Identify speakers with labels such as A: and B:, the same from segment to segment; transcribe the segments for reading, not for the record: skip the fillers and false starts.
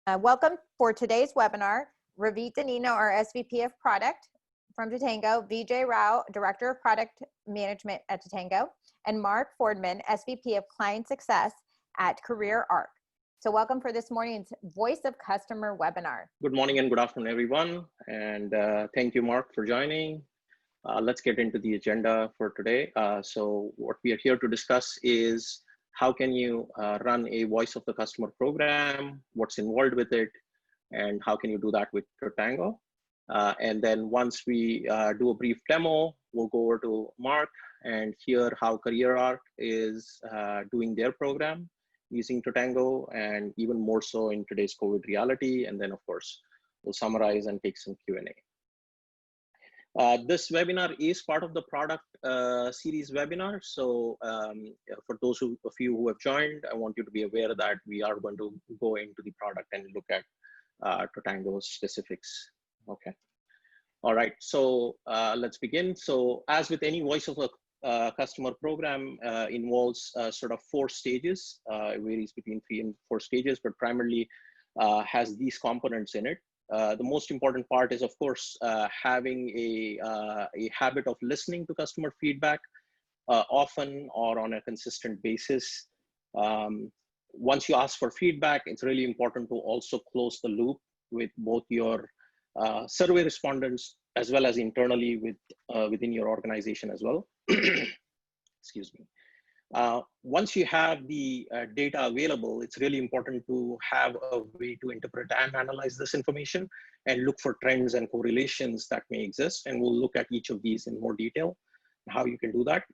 A: Welcome for today's webinar. Ravi Danino, our SVP of Product from Totango, Vijay Rao, Director of Product Management at Totango, and Mark Fordman, SVP of Client Success at CareerArc. So welcome for this morning's Voice of Customer webinar.
B: Good morning and good afternoon, everyone. And thank you, Mark, for joining. Let's get into the agenda for today. So what we are here to discuss is how can you run a Voice of the Customer program, what's involved with it, and how can you do that with Totango. And then once we do a brief demo, we'll go over to Mark and hear how CareerArc is doing their program using Totango, and even more so in today's COVID reality. And then, of course, we'll summarize and take some Q&A. This webinar is part of the product series webinar. So for those of you who have joined, I want you to be aware that we are going to go into the product and look at Totango's specifics. Okay. All right, so let's begin. So as with any Voice of a Customer program, involves sort of 4 stages. It varies between 3 and 4 stages, but primarily has these components in it. The most important part is, of course, having a habit of listening to customer feedback often or on a consistent basis. Once you ask for feedback, it's really important to also close the loop with both your survey respondents as well as internally within your organization as well. Excuse me. Once you have the data available, it's really important to have a way to interpret and analyze this information and look for trends and correlations that may exist. And we'll look at each of these in more detail, how you can do that.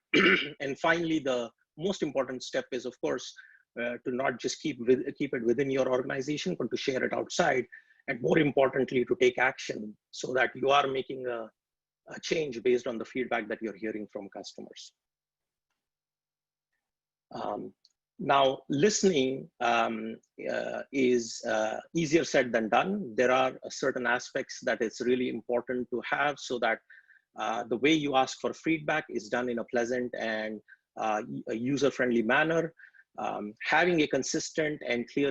B: And finally, the most important step is, of course, to not just keep it within your organization, but to share it outside. And more importantly, to take action so that you are making a change based on the feedback that you're hearing from customers. Now, listening is easier said than done. There are certain aspects that it's really important to have so that the way you ask for feedback is done in a pleasant and a user-friendly manner. Having a consistent and clear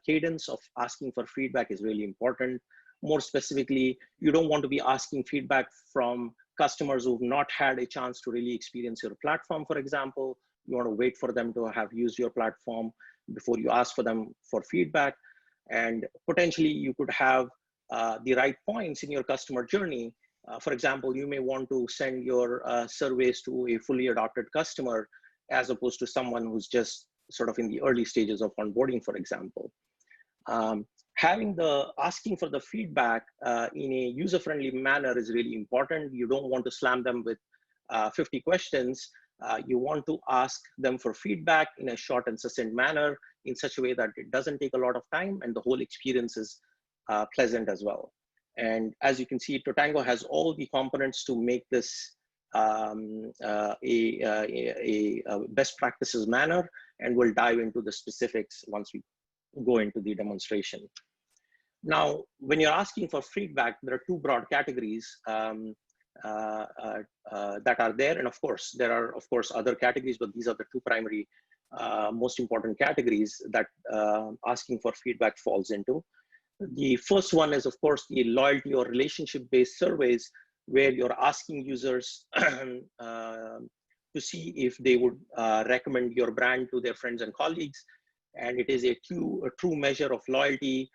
B: cadence of asking for feedback is really important. More specifically, you don't want to be asking feedback from customers who've not had a chance to really experience your platform, for example. You want to wait for them to have used your platform before you ask for them for feedback. And potentially you could have the right points in your customer journey. For example, you may want to send your surveys to a fully adopted customer as opposed to someone who's just sort of in the early stages of onboarding, for example. Having the asking for the feedback in a user-friendly manner is really important. You don't want to slam them with 50 questions. You want to ask them for feedback in a short and succinct manner in such a way that it doesn't take a lot of time and the whole experience is pleasant as well. And as you can see, Totango has all the components to make this a best practices manner, and we'll dive into the specifics once we go into the demonstration. Now, when you're asking for feedback, there are 2 broad categories that are there. And of course, there are, of course, other categories, but these are the 2 primary, most important categories that asking for feedback falls into. The first one is, of course, the loyalty or relationship-based surveys, where you're asking users to see if they would recommend your brand to their friends and colleagues. And it is a true measure of loyalty.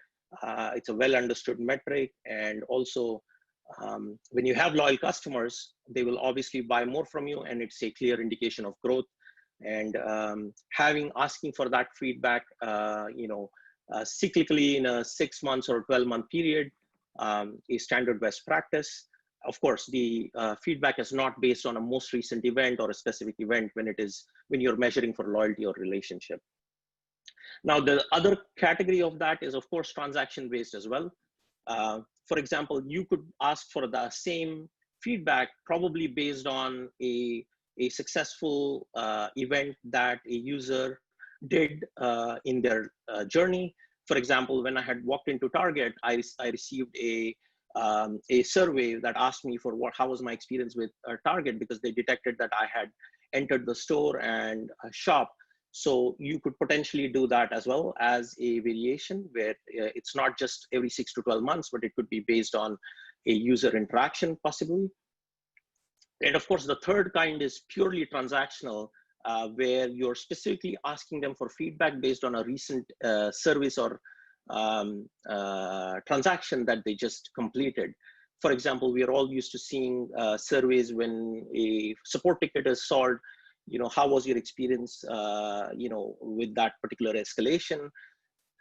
B: It's a well-understood metric. And also, when you have loyal customers, they will obviously buy more from you, and it's a clear indication of growth. And asking for that feedback, cyclically in a 6 months or 12-month period is standard best practice. Of course, the feedback is not based on a most recent event or a specific event when you're measuring for loyalty or relationship. Now, the other category of that is, of course, transaction-based as well. For example, you could ask for the same feedback probably based on a successful event that a user did in their journey. For example, when I had walked into Target, I received a survey that asked me for how was my experience with Target, because they detected that I had entered the store and shopped So you could potentially do that as well as a variation where it's not just every 6 to 12 months, but it could be based on a user interaction possibly. And of course, the third kind is purely transactional, where you're specifically asking them for feedback based on a recent service or transaction that they just completed. For example, we are all used to seeing surveys when a support ticket is solved. How was your experience, with that particular escalation?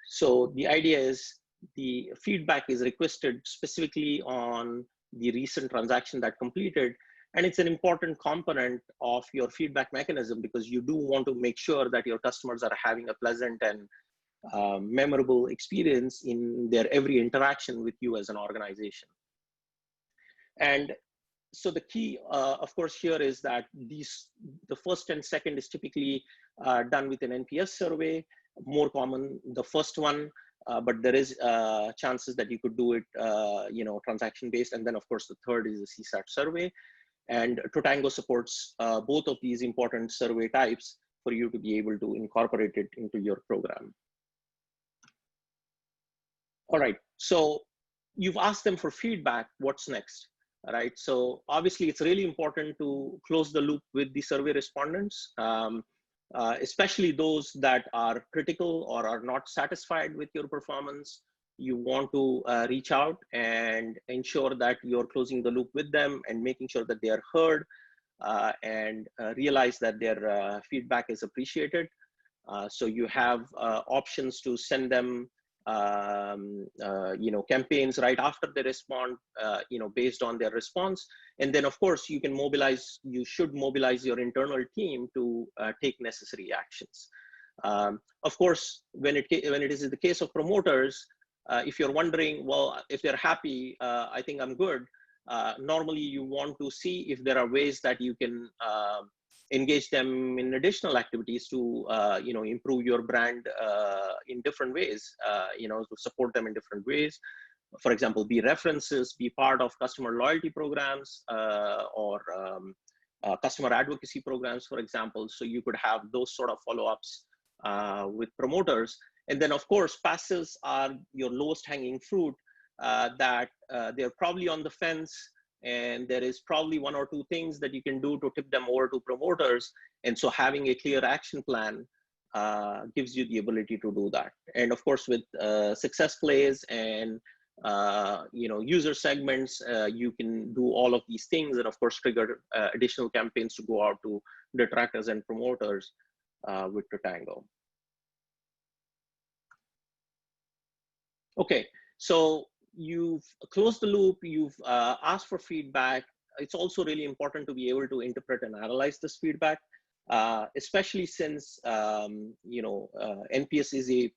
B: So the idea is the feedback is requested specifically on the recent transaction that completed. And it's an important component of your feedback mechanism because you do want to make sure that your customers are having a pleasant and memorable experience in their every interaction with you as an organization. And so the key, of course, here is that the first and second is typically done with an NPS survey, more common the first one, but there is chances that you could do it, transaction based. And then of course, the third is the CSAT survey. And Totango supports both of these important survey types for you to be able to incorporate it into your program. All right, so you've asked them for feedback, what's next? All right, so obviously it's really important to close the loop with the survey respondents, especially those that are critical or are not satisfied with your performance. You want to reach out and ensure that you're closing the loop with them and making sure that they are heard and realize that their feedback is appreciated. So you have options to send them campaigns right after they respond, based on their response. And then of course you should mobilize your internal team to take necessary actions. Of course, when it is in the case of promoters, if you're wondering, well, if they're happy, I think I'm good. Normally you want to see if there are ways that you can engage them in additional activities to improve your brand in different ways, to support them in different ways. For example, be references, be part of customer loyalty programs or customer advocacy programs, for example. So you could have those sort of follow-ups with promoters. And then of course, passives are your lowest hanging fruit that they're probably on the fence, and there is probably one or two things that you can do to tip them over to promoters. And so having a clear action plan gives you the ability to do that. And of course, with success plays and user segments, you can do all of these things, and of course trigger additional campaigns to go out to detractors and promoters with Totango. Okay, so you've closed the loop, you've asked for feedback. It's also really important to be able to interpret and analyze this feedback, especially since NPS is a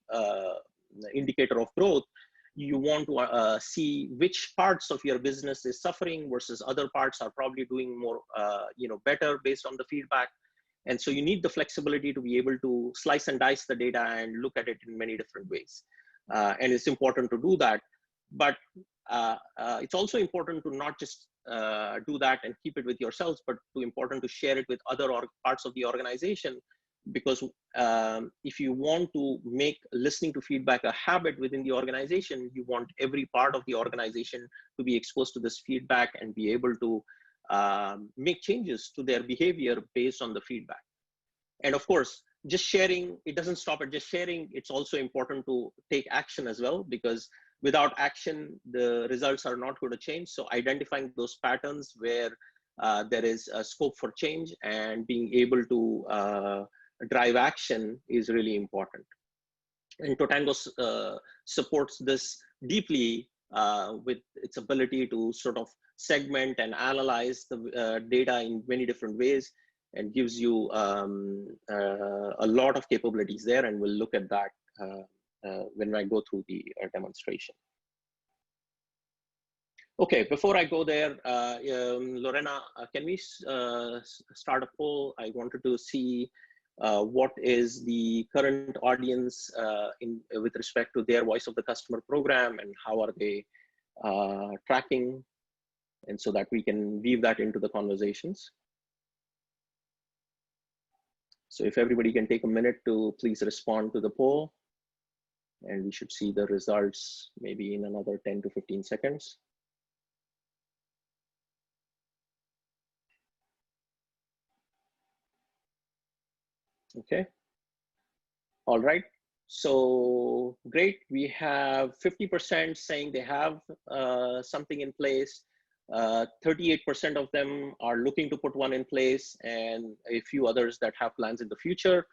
B: indicator of growth. You want to see which parts of your business is suffering versus other parts are probably doing more, better based on the feedback. And so you need the flexibility to be able to slice and dice the data and look at it in many different ways. And it's important to do that. But it's also important to not just do that and keep it with yourselves, but important to share it with other parts of the organization. Because if you want to make listening to feedback a habit within the organization, you want every part of the organization to be exposed to this feedback and be able to make changes to their behavior based on the feedback. And of course, just sharing, it doesn't stop at just sharing. It's also important to take action as well, because without action, the results are not going to change. So identifying those patterns where there is a scope for change and being able to drive action is really important. And Totango supports this deeply with its ability to sort of segment and analyze the data in many different ways, and gives you a lot of capabilities there. And we'll look at that when I go through the demonstration. Okay, before I go there, Lorena, can we start a poll? I wanted to see what is the current audience with respect to their Voice of the Customer program, and how are they tracking, and so that we can weave that into the conversations. So if everybody can take a minute to please respond to the poll, and we should see the results maybe in another 10 to 15 seconds. Okay. All right. So great. We have 50% saying they have something in place. 38% of them are looking to put one in place, and a few others that have plans in the future.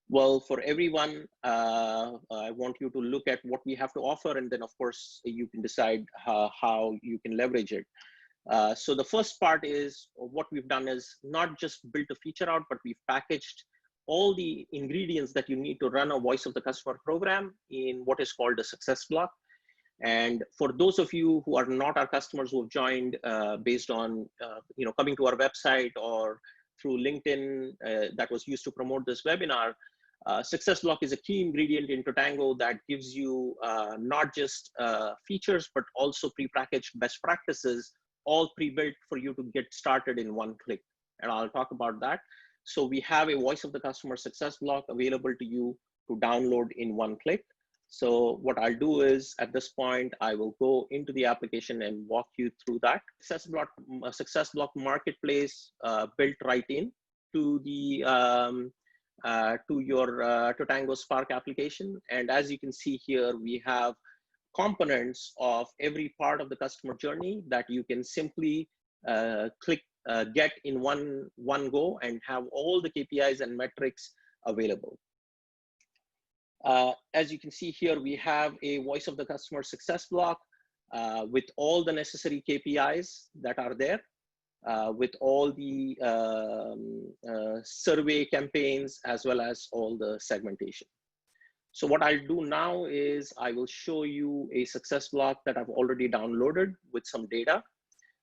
B: Well, for everyone, I want you to look at what we have to offer, and then of course you can decide how you can leverage it. So the first part is what we've done is not just built a feature out, but we've packaged all the ingredients that you need to run a voice of the customer program in what is called a success block. And for those of you who are not our customers who have joined based on coming to our website or through LinkedIn that was used to promote this webinar, Success Block is a key ingredient in Totango that gives you not just features, but also prepackaged best practices, all pre-built for you to get started in one click. And I'll talk about that. So we have a voice of the customer success block available to you to download in one click. So what I'll do is at this point, I will go into the application and walk you through that. Success block marketplace built right in to the to your Totango Spark application. And as you can see here, we have components of every part of the customer journey that you can simply click get in one go and have all the KPIs and metrics available. As you can see here, we have a voice of the customer success block with all the necessary KPIs that are there, with all the survey campaigns, as well as all the segmentation. So what I'll do now is I will show you a success block that I've already downloaded with some data.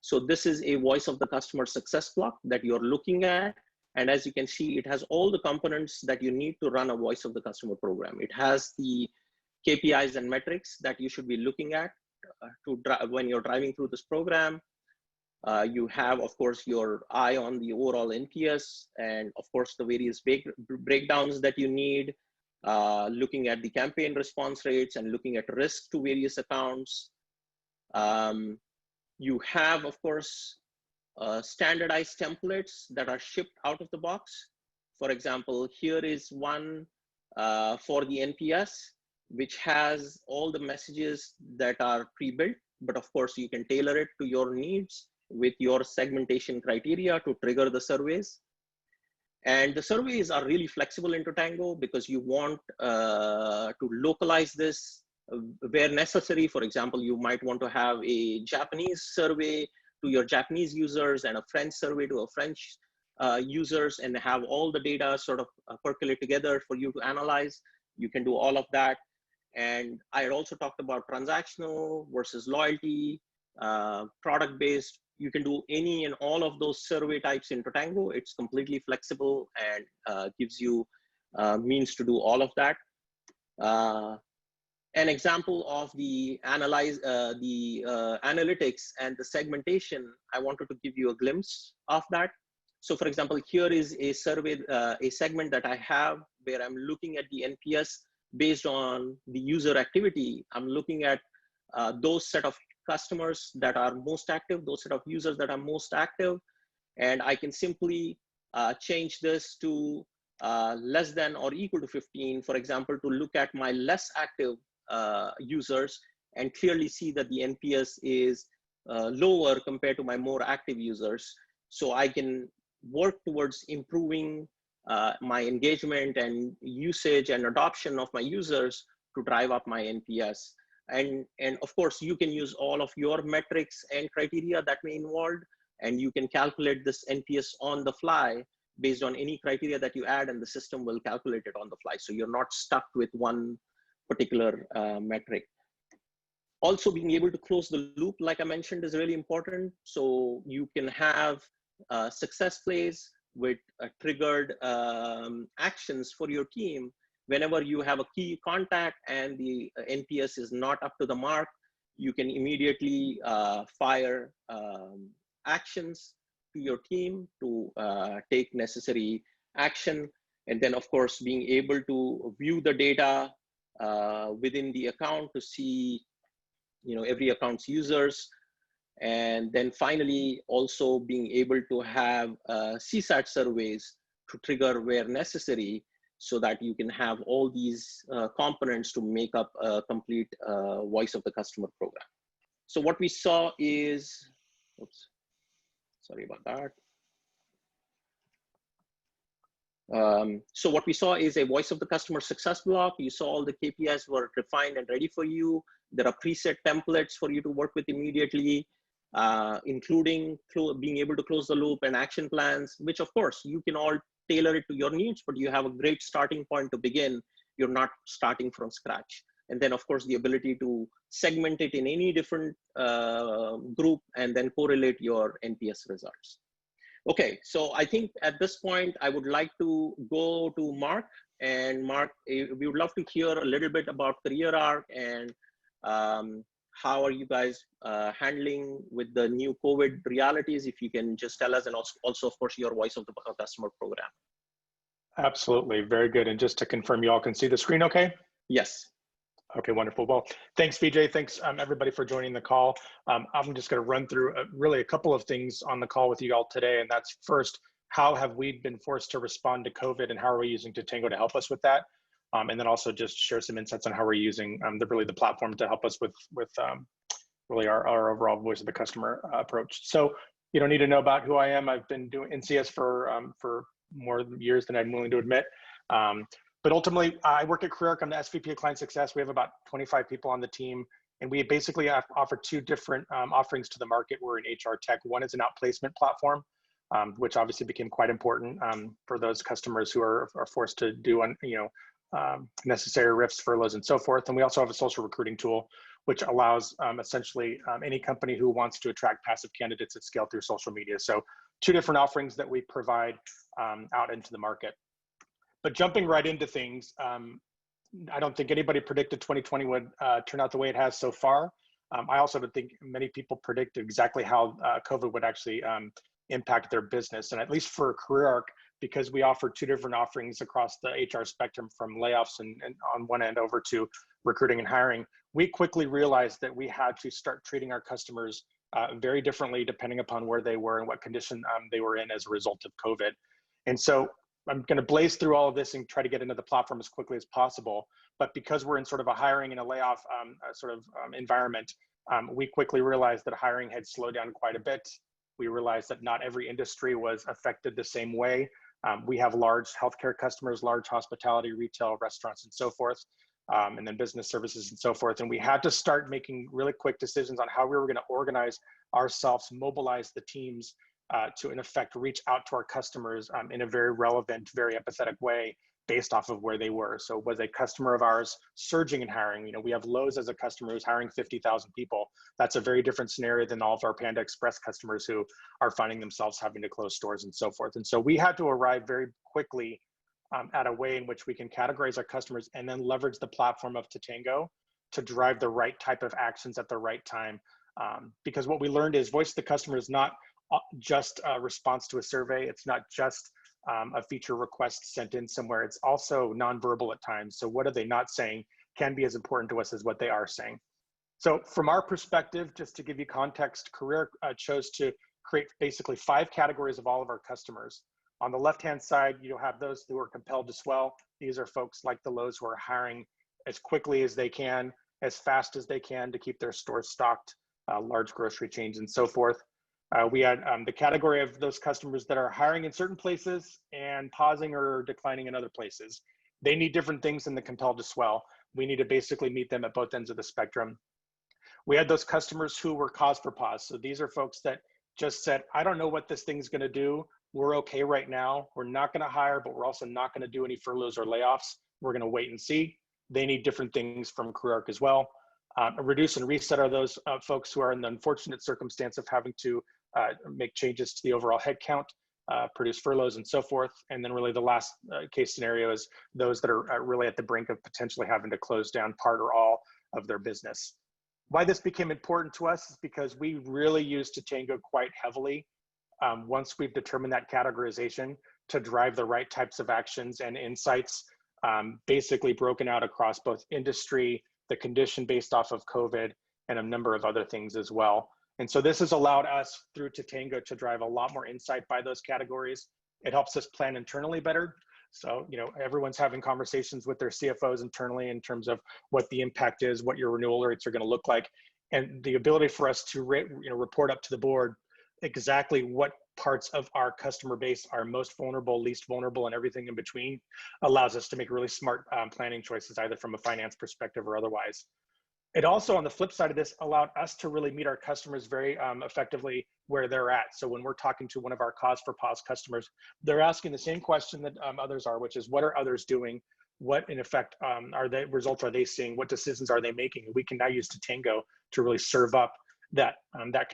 B: So this is a voice of the customer success block that you're looking at. And as you can see, it has all the components that you need to run a voice of the customer program. It has the KPIs and metrics that you should be looking at when you're driving through this program. You have, of course, your eye on the overall NPS and, of course, the various breakdowns that you need, looking at the campaign response rates and looking at risk to various accounts. You have, of course, standardized templates that are shipped out of the box. For example, here is one for the NPS, which has all the messages that are pre-built, but of course you can tailor it to your needs with your segmentation criteria to trigger the surveys. And the surveys are really flexible in Totango because you want to localize this where necessary. For example, you might want to have a Japanese survey to your Japanese users and a French survey to a French users, and have all the data sort of percolate together for you to analyze. You can do all of that. And I had also talked about transactional versus loyalty, product-based. You can do any and all of those survey types in Totango. It's completely flexible and gives you means to do all of that. An example of the analytics and the segmentation, I wanted to give you a glimpse of that. So for example, here is a survey, a segment that I have where I'm looking at the NPS based on the user activity. I'm looking at those set of customers that are most active, those set of users that are most active. And I can simply change this to less than or equal to 15, for example, to look at my less active users and clearly see that the NPS is lower compared to my more active users. So I can work towards improving my engagement and usage and adoption of my users to drive up my NPS. And of course, you can use all of your metrics and criteria that may involve, and you can calculate this NPS on the fly based on any criteria that you add, and the system will calculate it on the fly. So you're not stuck with one particular metric. Also, being able to close the loop, like I mentioned, is really important. So you can have success plays with triggered actions for your team. Whenever you have a key contact and the NPS is not up to the mark, you can immediately fire actions to your team to take necessary action. And then, of course, being able to view the data within the account to see, every account's users. And then finally, also being able to have CSAT surveys to trigger where necessary, so that you can have all these components to make up a complete voice of the customer program. So what we saw is, oops, sorry about that. So what we saw is a voice of the customer success block. You saw all the KPIs were defined and ready for you. There are preset templates for you to work with immediately, including being able to close the loop and action plans, which of course you can all tailor it to your needs, but you have a great starting point to begin. You're not starting from scratch. And then of course the ability to segment it in any different group and then correlate your NPS results. Okay, so I think at this point, I would like to go to Mark. And Mark, we would love to hear a little bit about CareerArc and how are you guys handling with the new COVID realities? If you can just tell us, and also of course, your voice of the customer program.
C: Absolutely, very good. And just to confirm, you all can see the screen okay?
B: Yes.
C: Okay, wonderful. Well, thanks, Vijay. Thanks, everybody, for joining the call. I'm just going to run through really a couple of things on the call with you all today. And that's first, how have we been forced to respond to COVID, and how are we using Totango to help us with that? And then also just share some insights on how we're using the platform to help us with really our overall voice of the customer approach. So you don't need to know about who I am. I've been doing NCS for more years than I'm willing to admit. But ultimately, I work at CareerArc. I'm the SVP of Client Success. We have about 25 people on the team, and we basically offer two different offerings to the market. We're in HR tech. One is an outplacement platform, which obviously became quite important for those customers who are forced to do necessary RIFs, furloughs, and so forth. And we also have a social recruiting tool, which allows essentially any company who wants to attract passive candidates at scale through social media. So two different offerings that we provide out into the market. But jumping right into things, I don't think anybody predicted 2020 would turn out the way it has so far. I also don't think many people predicted exactly how COVID would actually impact their business. And at least for CareerArc, because we offer two different offerings across the HR spectrum, from layoffs and on one end over to recruiting and hiring, we quickly realized that we had to start treating our customers very differently depending upon where they were and what condition they were in as a result of COVID. And so I'm going to blaze through all of this and try to get into the platform as quickly as possible. But because we're in sort of a hiring and a layoff environment, we quickly realized that hiring had slowed down quite a bit. We realized that not every industry was affected the same way. We have large healthcare customers, large hospitality, retail, restaurants, and so forth, and then business services and so forth. And we had to start making really quick decisions on how we were going to organize ourselves, mobilize the teams to, in effect, reach out to our customers in a very relevant, very empathetic way based off of where they were. So was a customer of ours surging in hiring? We have Lowe's as a customer who's hiring 50,000 people. That's a very different scenario than all of our Panda Express customers who are finding themselves having to close stores and so forth. And so we had to arrive very quickly at a way in which we can categorize our customers and then leverage the platform of Totango to drive the right type of actions at the right time. Because what we learned is voice of the customer is not just a response to a survey. It's not just a feature request sent in somewhere. It's also nonverbal at times. So what are they not saying can be as important to us as what they are saying. So from our perspective, just to give you context, CareerArc chose to create basically 5 categories of all of our customers. On the left-hand side, you have those who are compelled to swell. These are folks like the Lowe's who are hiring as quickly as they can, as fast as they can to keep their stores stocked, large grocery chains and so forth. We had the category of those customers that are hiring in certain places and pausing or declining in other places. They need different things than the compelled to swell. We need to basically meet them at both ends of the spectrum. We had those customers who were cause for pause. So these are folks that just said, I don't know what this thing's going to do. We're okay right now. We're not going to hire, but we're also not going to do any furloughs or layoffs. We're going to wait and see. They need different things from CareerArc as well. Reduce and reset are those folks who are in the unfortunate circumstance of having to make changes to the overall headcount, produce furloughs and so forth. And then really the last case scenario is those that are really at the brink of potentially having to close down part or all of their business. Why this became important to us is because we really use Totango quite heavily once we've determined that categorization to drive the right types of actions and insights, basically broken out across both industry, the condition based off of COVID, and a number of other things as well. And so this has allowed us through Totango to drive a lot more insight by those categories. It helps us plan internally better. So, you know, everyone's having conversations with their CFOs internally in terms of what the impact is, what your renewal rates are going to look like, and the ability for us to report up to the board exactly what parts of our customer base are most vulnerable, least vulnerable, and everything in between allows us to make really smart planning choices, either from a finance perspective or otherwise. It also, on the flip side of this, allowed us to really meet our customers very effectively where they're at. So when we're talking to one of our cause for pause customers, they're asking the same question that others are, which is, what are others doing? What, in effect, results are they seeing? What decisions are they making? And we can now use Totango to really serve up that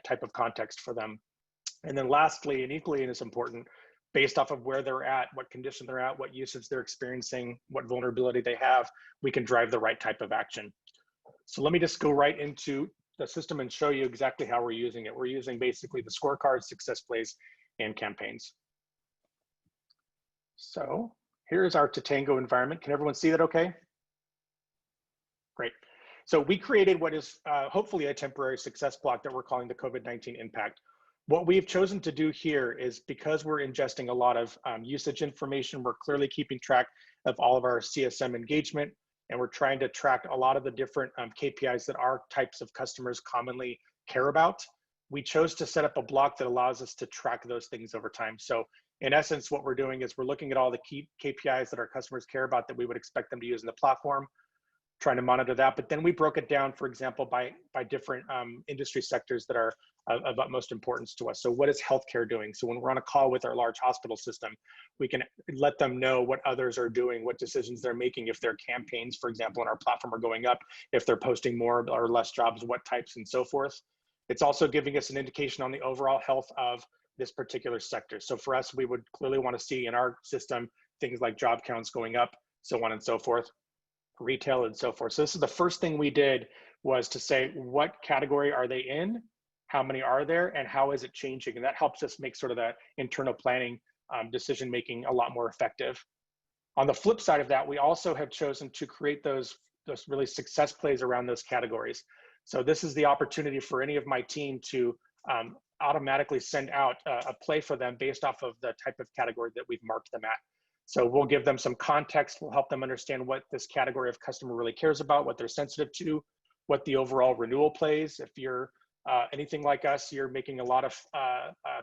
C: type of context for them. And then lastly, and equally as important, based off of where they're at, what condition they're at, what usage they're experiencing, what vulnerability they have, we can drive the right type of action. So let me just go right into the system and show you exactly how we're using it. We're using basically the scorecards, success plays, and campaigns. So here's our Totango environment. Can everyone see that okay? Great. So we created what is hopefully a temporary success block that we're calling the COVID-19 impact. What we've chosen to do here is, because we're ingesting a lot of usage information, we're clearly keeping track of all of our CSM engagement, and we're trying to track a lot of the different KPIs that our types of customers commonly care about. We chose to set up a block that allows us to track those things over time. So in essence, what we're doing is we're looking at all the key KPIs that our customers care about that we would expect them to use in the platform, trying to monitor that. But then we broke it down, for example, by different industry sectors that are of utmost importance to us. So what is healthcare doing? So when we're on a call with our large hospital system, we can let them know what others are doing, what decisions they're making, if their campaigns, for example, on our platform are going up, if they're posting more or less jobs, what types, and so forth. It's also giving us an indication on the overall health of this particular sector. So for us, we would clearly want to see in our system things like job counts going up, so on and so forth, retail and so forth. So this is the first thing we did, was to say, what category are they in? How many are there, and how is it changing? And that helps us make sort of that internal planning decision-making a lot more effective. On the flip side of that, we also have chosen to create those really success plays around those categories. So this is the opportunity for any of my team to automatically send out a play for them based off of the type of category that we've marked them at. So we'll give them some context, we'll help them understand what this category of customer really cares about, what they're sensitive to, what the overall renewal plays. If you're anything like us, you're making a lot of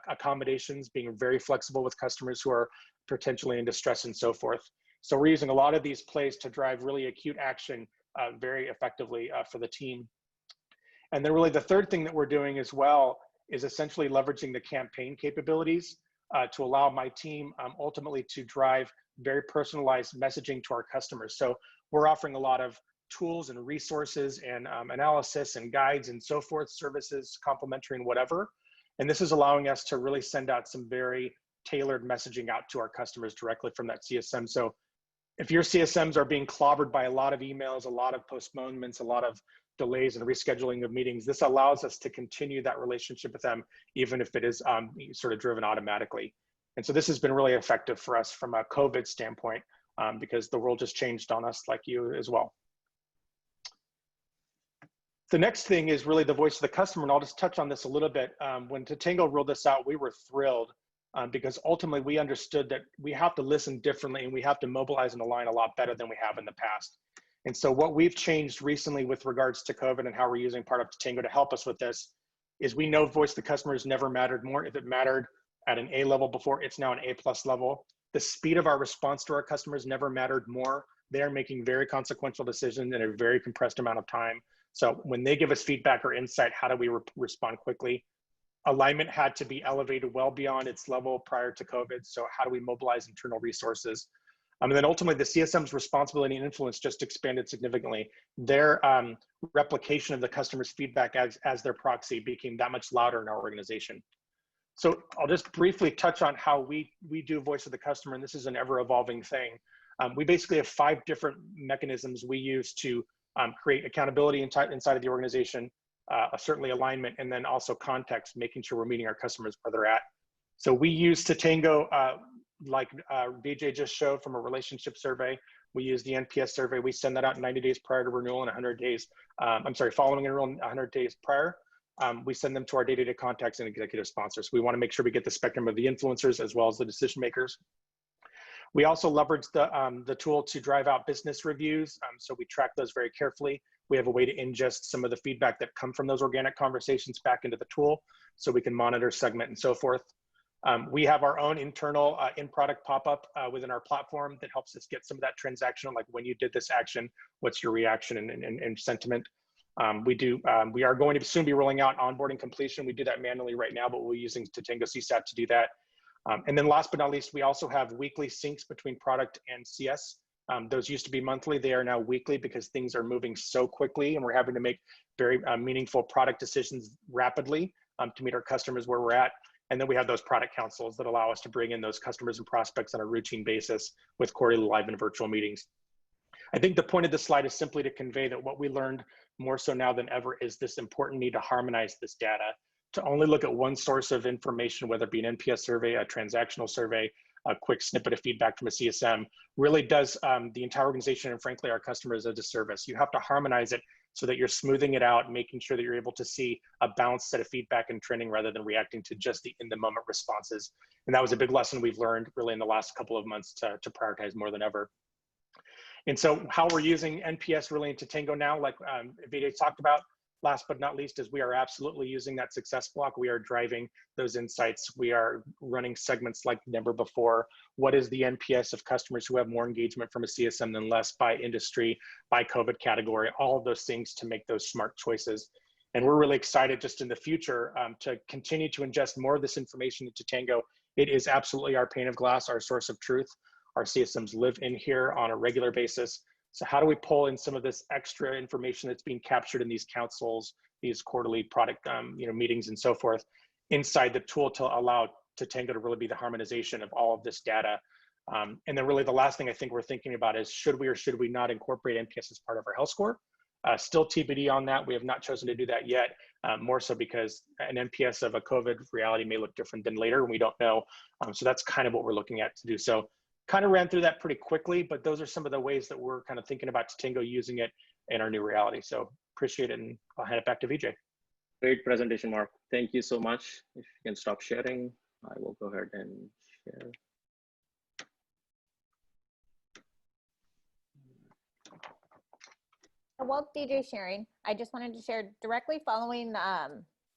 C: accommodations, being very flexible with customers who are potentially in distress and so forth. So we're using a lot of these plays to drive really acute action very effectively for the team. And then really the third thing that we're doing as well is essentially leveraging the campaign capabilities to allow my team ultimately to drive very personalized messaging to our customers. So we're offering a lot of tools and resources and analysis and guides and so forth, services, complimentary and whatever. And this is allowing us to really send out some very tailored messaging out to our customers directly from that CSM. So if your CSMs are being clobbered by a lot of emails, a lot of postponements, a lot of delays and rescheduling of meetings, this allows us to continue that relationship with them, even if it is sort of driven automatically. And so this has been really effective for us from a COVID standpoint, because the world just changed on us, like you as well. The next thing is really the voice of the customer, and I'll just touch on this a little bit. When Totango rolled this out, we were thrilled because ultimately we understood that we have to listen differently and we have to mobilize and align a lot better than we have in the past. And so what we've changed recently with regards to COVID and how we're using part of Tango to help us with this is, we know voice of the customer has never mattered more. If it mattered at an A level before, it's now an A+ level. The speed of our response to our customers never mattered more. They're making very consequential decisions in a very compressed amount of time. So when they give us feedback or insight, how do we respond quickly? Alignment had to be elevated well beyond its level prior to COVID. So how do we mobilize internal resources? And then ultimately the CSM's responsibility and influence just expanded significantly. Their replication of the customer's feedback as their proxy became that much louder in our organization. So I'll just briefly touch on how we do voice of the customer, and this is an ever evolving thing. We basically have 5 different mechanisms we use to create accountability inside of the organization, certainly alignment, and then also context, making sure we're meeting our customers where they're at. So we use Totango like BJ just showed from a relationship survey, we use the NPS survey. We send that out 90 days prior to renewal and 100 days, following renewal 100 days prior. We send them to our day-to-day contacts and executive sponsors. We want to make sure we get the spectrum of the influencers as well as the decision makers. We also leverage the tool to drive out business reviews. So we track those very carefully. We have a way to ingest some of the feedback that come from those organic conversations back into the tool so we can monitor, segment, and so forth. We have our own internal in-product pop-up within our platform that helps us get some of that transactional, like when you did this action, what's your reaction and sentiment. We are going to soon be rolling out onboarding completion. We do that manually right now, but we're using Totango CSAT to do that. And then last but not least, we also have weekly syncs between product and CS. Those used to be monthly. They are now weekly because things are moving so quickly and we're having to make very meaningful product decisions rapidly to meet our customers where we're at. And then we have those product councils that allow us to bring in those customers and prospects on a routine basis with quarterly live and virtual meetings. I think the point of this slide is simply to convey that what we learned more so now than ever is this important need to harmonize this data, to only look at one source of information, whether it be an NPS survey, a transactional survey, a quick snippet of feedback from a CSM, really does the entire organization and frankly our customers a disservice. You have to harmonize it so that you're smoothing it out, making sure that you're able to see a balanced set of feedback and training rather than reacting to just the in-the-moment responses. And that was a big lesson we've learned really in the last couple of months to prioritize more than ever. And so how we're using NPS really in Totango now, like Vijay talked about, last but not least, is we are absolutely using that success block. We are driving those insights. We are running segments like never before. What is the NPS of customers who have more engagement from a CSM than less, by industry, by COVID category, all of those things to make those smart choices. And we're really excited just in the future to continue to ingest more of this information into Tango. It is absolutely our pane of glass, our source of truth. Our CSMs live in here on a regular basis. So how do we pull in some of this extra information that's being captured in these councils, these quarterly product meetings and so forth, inside the tool to allow Totango to really be the harmonization of all of this data. And then really the last thing I think we're thinking about is should we or should we not incorporate NPS as part of our health score? Still TBD on that. We have not chosen to do that yet, more so because an NPS of a COVID reality may look different than later and we don't know. So that's kind of what we're looking at to do. So kind of ran through that pretty quickly, but those are some of the ways that we're kind of thinking about Tango using it in our new reality. So appreciate it, and I'll hand it back to Vijay.
B: Great presentation, Mark. Thank you so much. If you can stop sharing, I will go ahead and share.
A: While DJ's sharing, I just wanted to share directly following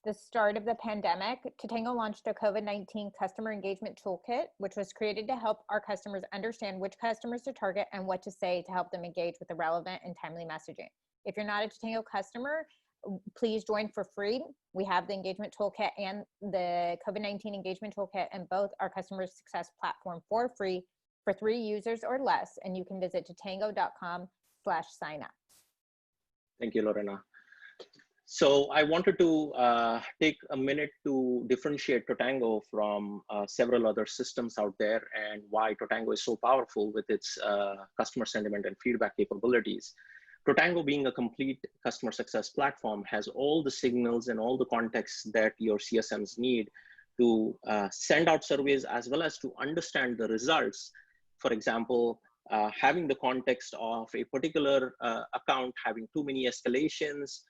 A: the start of the pandemic, Totango launched a COVID-19 customer engagement toolkit, which was created to help our customers understand which customers to target and what to say to help them engage with the relevant and timely messaging. If you're not a Totango customer, please join for free. We have the engagement toolkit and the COVID-19 engagement toolkit and both our customer success platform for free for 3 users or less. And you can visit totango.com/signup.
B: Thank you, Lorena. So I wanted to take a minute to differentiate Totango from several other systems out there and why Totango is so powerful with its customer sentiment and feedback capabilities. Totango, being a complete customer success platform, has all the signals and all the contexts that your CSMs need to send out surveys as well as to understand the results. For example, having the context of a particular account having too many escalations,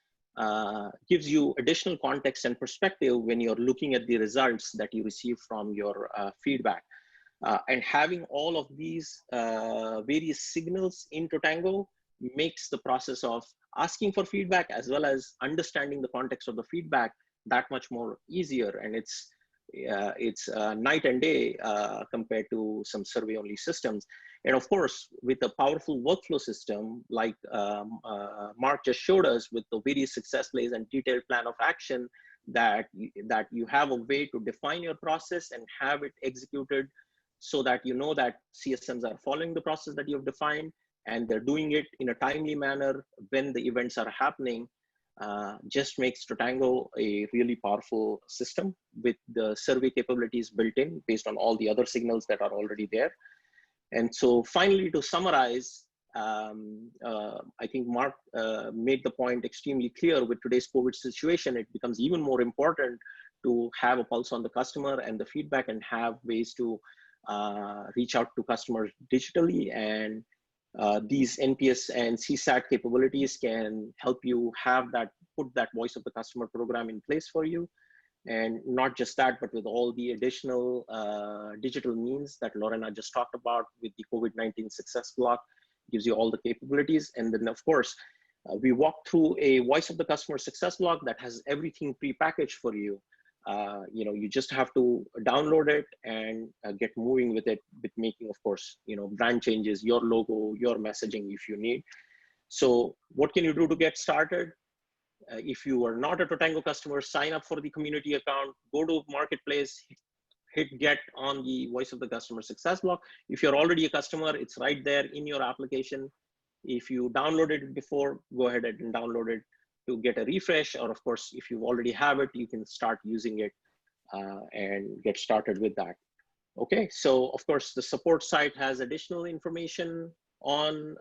B: gives you additional context and perspective when you're looking at the results that you receive from your feedback. And having all of these various signals in Totango makes the process of asking for feedback as well as understanding the context of the feedback that much more easier. And it's night and day compared to some survey-only systems. And of course, with a powerful workflow system like Mark just showed us with the various success plays and detailed plan of action, that you have a way to define your process and have it executed so that you know that CSMs are following the process that you've defined and they're doing it in a timely manner when the events are happening, just makes Totango a really powerful system with the survey capabilities built in based on all the other signals that are already there. And so finally, to summarize, I think Mark made the point extremely clear. With today's COVID situation, it becomes even more important to have a pulse on the customer and the feedback and have ways to reach out to customers digitally, and these NPS and CSAT capabilities can help you have that, put that voice of the customer program in place for you. And not just that, but with all the additional digital means that Lorena just talked about with the COVID-19 Success Block, gives you all the capabilities. And then of course, we walk through a voice of the customer success block that has everything pre-packaged for you. You just have to download it and get moving with it, with making, of course, brand changes, your logo, your messaging if you need. So what can you do to get started? If you are not a Totango customer, sign up for the community account, go to Marketplace, hit get on the voice of the customer success block. If you're already a customer, it's right there in your application. If you downloaded it before, go ahead and download it to get a refresh. Or of course, if you already have it, you can start using it and get started with that. Okay, so of course, the support site has additional information on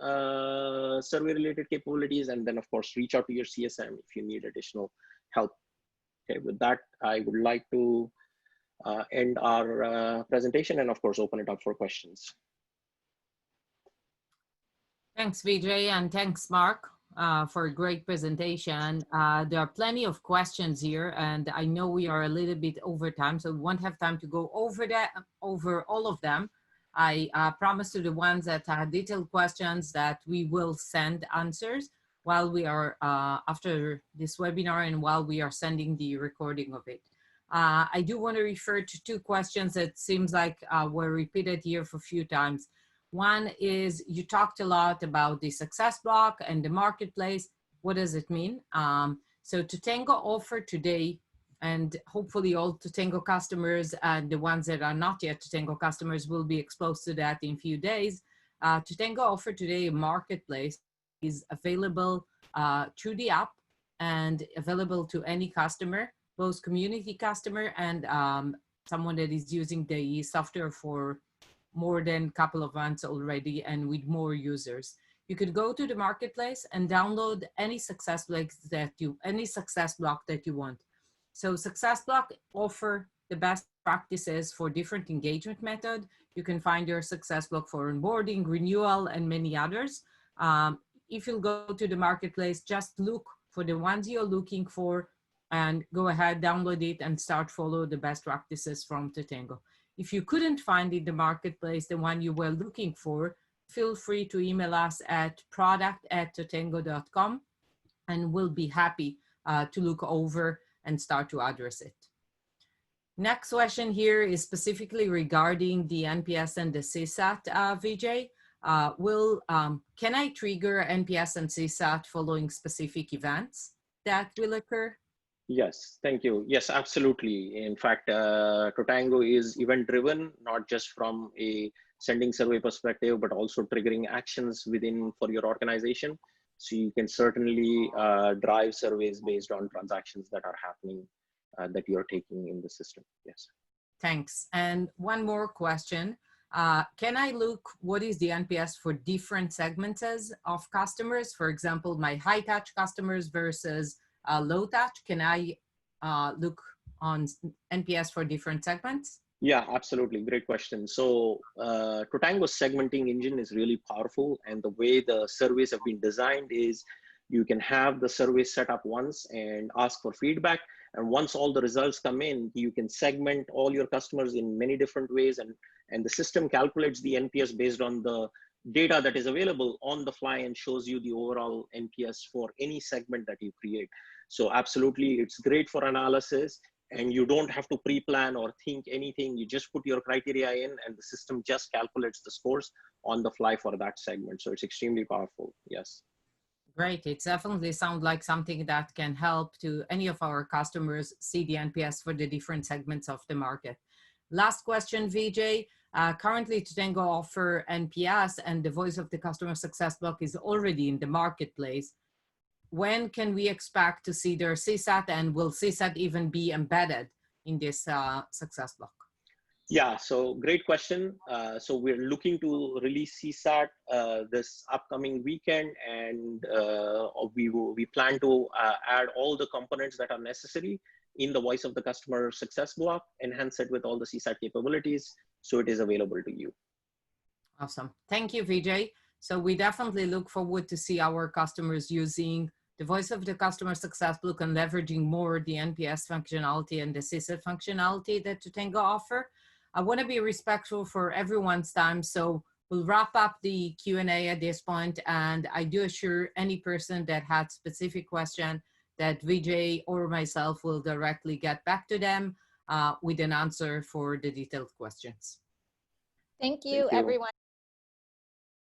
B: survey related capabilities, and then of course reach out to your CSM if you need additional help. Okay, with that, I would like to end our presentation and of course open it up for questions.
D: Thanks, Vijay, and thanks, Mark, for a great presentation. There are plenty of questions here, and I know we are a little bit over time, so we won't have time to go over all of them. I promise to the ones that have detailed questions that we will send answers while we are after this webinar and while we are sending the recording of it. I do want to refer to two questions that seems like were repeated here for a few times. One is, you talked a lot about the success block and the marketplace. What does it mean? So Totango offer today, and hopefully all Totango customers and the ones that are not yet Totango customers will be exposed to that in a few days. Totango offer today a marketplace is available through the app and available to any customer, both community customer and someone that is using the software for more than a couple of months already and with more users. You could go to the marketplace and download any success block that you want. So SuccessBLOC offer the best practices for different engagement method. You can find your SuccessBLOC for onboarding, renewal, and many others. If you'll go to the marketplace, just look for the ones you're looking for and go ahead, download it and start follow the best practices from Totango. If you couldn't find in the marketplace the one you were looking for, feel free to email us at product@totango.com and we'll be happy to look over and start to address it. Next question here is specifically regarding the NPS and the CSAT, Vijay. Can I trigger NPS and CSAT following specific events that will occur?
B: Yes, thank you. Yes, absolutely. In fact, Totango is event driven, not just from a sending survey perspective, but also triggering actions for your organization. So you can certainly drive surveys based on transactions that are happening that you're taking in the system. Yes.
D: Thanks. And one more question. Can I look what is the NPS for different segments of customers? For example, my high touch customers versus low touch. Can I look on NPS for different segments?
B: Yeah, absolutely. Great question. So Totango's segmenting engine is really powerful. And the way the surveys have been designed is you can have the survey set up once and ask for feedback. And once all the results come in, you can segment all your customers in many different ways. And the system calculates the NPS based on the data that is available on the fly and shows you the overall NPS for any segment that you create. So absolutely, it's great for analysis. And you don't have to pre-plan or think anything. You just put your criteria in and the system just calculates the scores on the fly for that segment. So it's extremely powerful. Yes.
D: Great. It definitely sounds like something that can help to any of our customers see the NPS for the different segments of the market. Last question, Vijay. Currently, Totango offer NPS and the voice of the customer success block is already in the marketplace. When can we expect to see their CSAT, and will CSAT even be embedded in this success block?
B: Yeah, so great question. So we're looking to release CSAT this upcoming weekend, and we plan to add all the components that are necessary in the voice of the customer success block, enhance it with all the CSAT capabilities. so it is available to you.
D: Awesome. Thank you, Vijay. So we definitely look forward to see our customers using the voice of the customer success BLOC and leveraging more the NPS functionality and the CSAT functionality that Totango offer. I want to be respectful for everyone's time, so we'll wrap up the Q&A at this point, and I do assure any person that had specific question that Vijay or myself will directly get back to them with an answer for the detailed questions.
A: Thank you,
B: Thank you.
A: everyone.